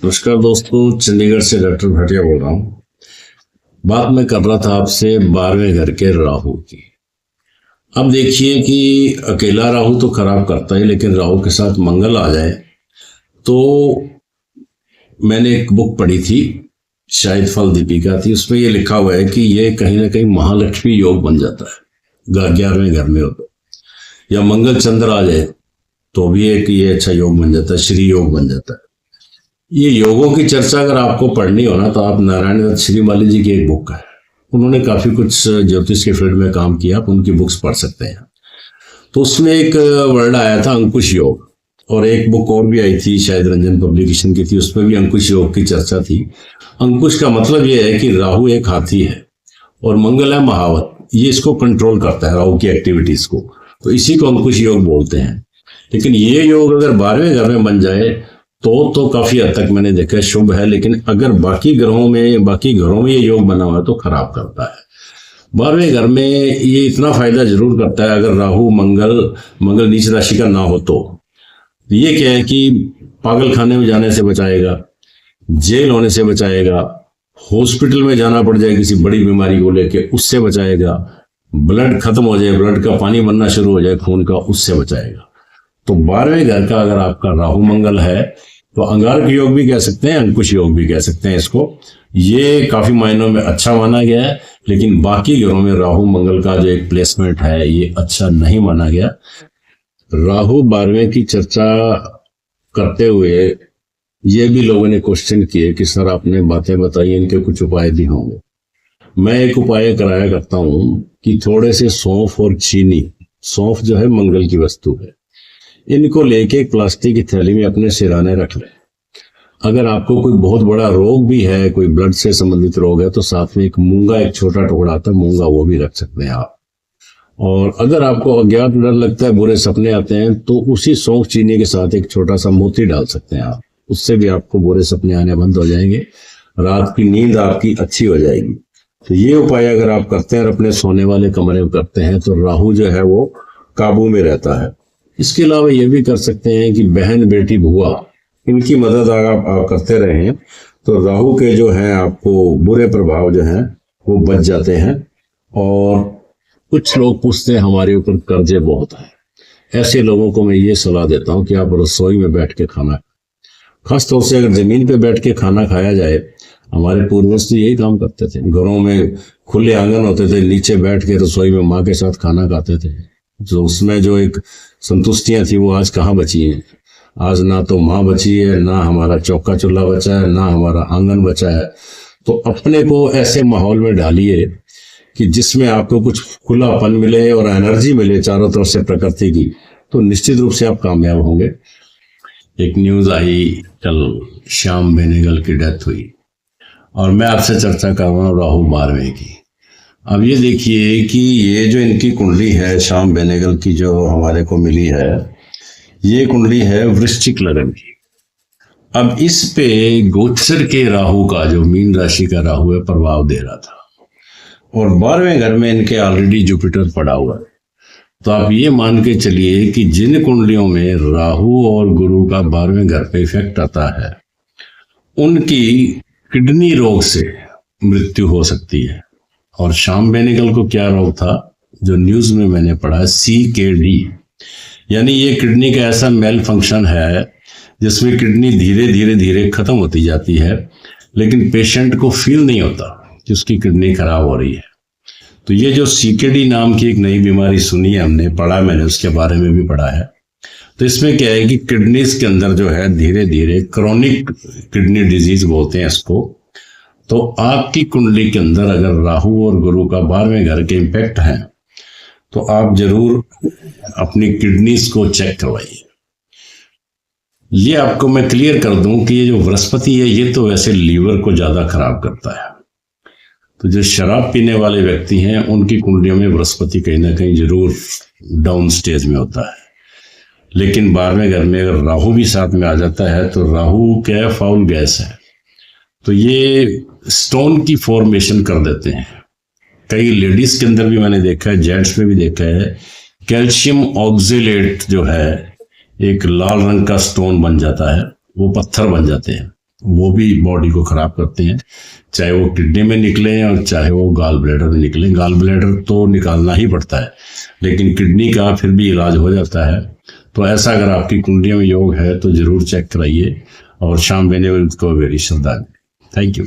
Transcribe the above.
नमस्कार दोस्तों, चंडीगढ़ से डॉक्टर भाटिया बोल रहा हूँ। बात मैं कर रहा था आपसे 12वें घर के राहु की। अब देखिए कि अकेला राहु तो खराब करता है, लेकिन राहु के साथ मंगल आ जाए तो मैंने एक बुक पढ़ी थी, शायद फल दीपिका थी, उसमें ये लिखा हुआ है कि ये कहीं ना कहीं महालक्ष्मी योग बन जाता है 11वें घर में हो तो, या मंगल चंद्र आ जाए तो भी एक ये अच्छा योग बन जाता है, श्री योग बन जाता है। ये योगों की चर्चा अगर आपको पढ़नी हो ना तो आप नारायण दत्त श्रीमाली जी की एक बुक है, उन्होंने काफी कुछ ज्योतिष के फील्ड में काम किया, आप उनकी बुक्स पढ़ सकते हैं। तो उसमें एक वर्ड आया था अंकुश योग, और एक बुक और भी आई थी, शायद रंजन पब्लिकेशन की थी, उसमें भी अंकुश योग की चर्चा थी। अंकुश का मतलब यह है कि राहु एक हाथी है और मंगल है महावत, ये इसको कंट्रोल करता है, राहु की एक्टिविटीज को, तो इसी को अंकुश योग बोलते हैं। लेकिन ये योग अगर 12वें घर में बन जाए तो काफी हद तक मैंने देखा शुभ है, लेकिन अगर बाकी घरों में ये योग बना हुआ है तो खराब करता है। 12वें घर में ये इतना फायदा जरूर करता है, अगर राहु मंगल नीच राशि का ना हो तो ये क्या है कि पागल खाने में जाने से बचाएगा, जेल होने से बचाएगा, हॉस्पिटल में जाना पड़ जाए किसी बड़ी बीमारी को लेके उससे बचाएगा, ब्लड खत्म हो जाए, ब्लड का पानी बनना शुरू हो जाए खून का, उससे बचाएगा। तो 12वें घर का अगर आपका राहु मंगल है तो अंगारक योग भी कह सकते हैं, अंकुश योग भी कह सकते हैं इसको। ये काफी मायनों में अच्छा माना गया है, लेकिन बाकी घरों में राहु मंगल का जो एक प्लेसमेंट है ये अच्छा नहीं माना गया। राहु 12वें की चर्चा करते हुए ये भी लोगों ने क्वेश्चन किए कि सर आपने बातें बताई, इनके कुछ उपाय भी होंगे। मैं एक उपाय कराया करता हूं कि थोड़े से सौंफ और चीनी, सौंफ जो है मंगल की वस्तु है, इनको लेके एक प्लास्टिक की थैली में अपने सिराने रख लें। अगर आपको कोई बहुत बड़ा रोग भी है, कोई ब्लड से संबंधित रोग है, तो साथ में एक मूंगा, एक छोटा टुकड़ा आता है मूंगा, वो भी रख सकते हैं आप। और अगर आपको अज्ञात डर लगता है, बुरे सपने आते हैं, तो उसी सौंफ चीनी के साथ एक छोटा सा मोती डाल सकते हैं आप, उससे भी आपको बुरे सपने आने बंद हो जाएंगे, रात की नींद आपकी अच्छी हो जाएगी। तो ये उपाय अगर आप करते हैं और अपने सोने वाले कमरे में करते हैं तो राहु जो है वो काबू में रहता है। इसके अलावा ये भी कर सकते हैं कि बहन, बेटी, बुआ, इनकी मदद अगर आप करते रहें तो राहु के जो है आपको बुरे प्रभाव जो हैं वो बच जाते हैं। और कुछ लोग पूछते हैं हमारे ऊपर कर्जे बहुत है, ऐसे लोगों को मैं ये सलाह देता हूं कि आप रसोई में बैठ के खाना, खासतौर से अगर जमीन पे बैठ के खाना खाया जाए, हमारे पूर्वज तो यही काम करते थे, घरों में खुले आंगन होते थे, नीचे बैठ के रसोई में माँ के साथ खाना खाते थे, जो उसमें जो एक संतुष्टियां थी वो आज कहाँ बची हैं। आज ना तो माँ बची है, ना हमारा चौका चूल्हा बचा है, ना हमारा आंगन बचा है। तो अपने को ऐसे माहौल में डालिए कि जिसमें आपको कुछ खुलापन मिले और एनर्जी मिले चारों तरफ से प्रकृति की, तो निश्चित रूप से आप कामयाब होंगे। एक न्यूज आई कल, श्याम बेनेगल की डेथ हुई, और मैं आपसे चर्चा कर रहा हूँ राहु 12वें की। अब ये देखिए कि ये जो इनकी कुंडली है श्याम बेनेगल की, जो हमारे को मिली है, ये कुंडली है वृश्चिक लग्न की। अब इस पे गोचर के राहु का, जो मीन राशि का राहु है, प्रभाव दे रहा था, और 12वें घर में इनके ऑलरेडी जुपिटर पड़ा हुआ है। तो आप ये मान के चलिए कि जिन कुंडलियों में राहु और गुरु का 12वें घर पे इफेक्ट आता है, उनकी किडनी रोग से मृत्यु हो सकती है। और श्याम बेनेगल को क्या रोग था, जो न्यूज में मैंने पढ़ा, CKD, यानी ये किडनी का ऐसा मेल फंक्शन है जिसमें किडनी धीरे धीरे खत्म होती जाती है, लेकिन पेशेंट को फील नहीं होता कि उसकी किडनी खराब हो रही है। तो ये जो CKD नाम की एक नई बीमारी सुनी है, हमने पढ़ा, मैंने उसके बारे में भी पढ़ा है। तो इसमें क्या है कि किडनीज के अंदर जो है धीरे धीरे क्रोनिक किडनी डिजीज बोलते हैं इसको। तो आपकी कुंडली के अंदर अगर राहु और गुरु का 12वें घर के इम्पैक्ट है तो आप जरूर अपनी किडनीज को चेक करवाइए। ये आपको मैं क्लियर कर दूं कि ये जो बृहस्पति है ये तो वैसे लीवर को ज्यादा खराब करता है। तो जो शराब पीने वाले व्यक्ति हैं उनकी कुंडलियों में बृहस्पति कहीं ना कहीं जरूर डाउन स्टेज में होता है। लेकिन 12वें घर में अगर राहु भी साथ में आ जाता है तो राहु क्या है, फाउल गैस है, तो ये स्टोन की फॉर्मेशन कर देते हैं। कई लेडीज के अंदर भी मैंने देखा है, जेंट्स में भी देखा है, कैल्शियम ऑक्जेलेट जो है एक लाल रंग का स्टोन बन जाता है, वो पत्थर बन जाते हैं। वो भी बॉडी को खराब करते हैं, चाहे वो किडनी में निकले और चाहे वो गाल ब्लैडर में निकले। गाल ब्लैडर तो निकालना ही पड़ता है, लेकिन किडनी का फिर भी इलाज हो जाता है। तो ऐसा अगर आपकी कुंडलियों में योग है तो जरूर चेक कराइए, और शाम बेनेवल को वेरी श्रद्धांजलि। Thank you.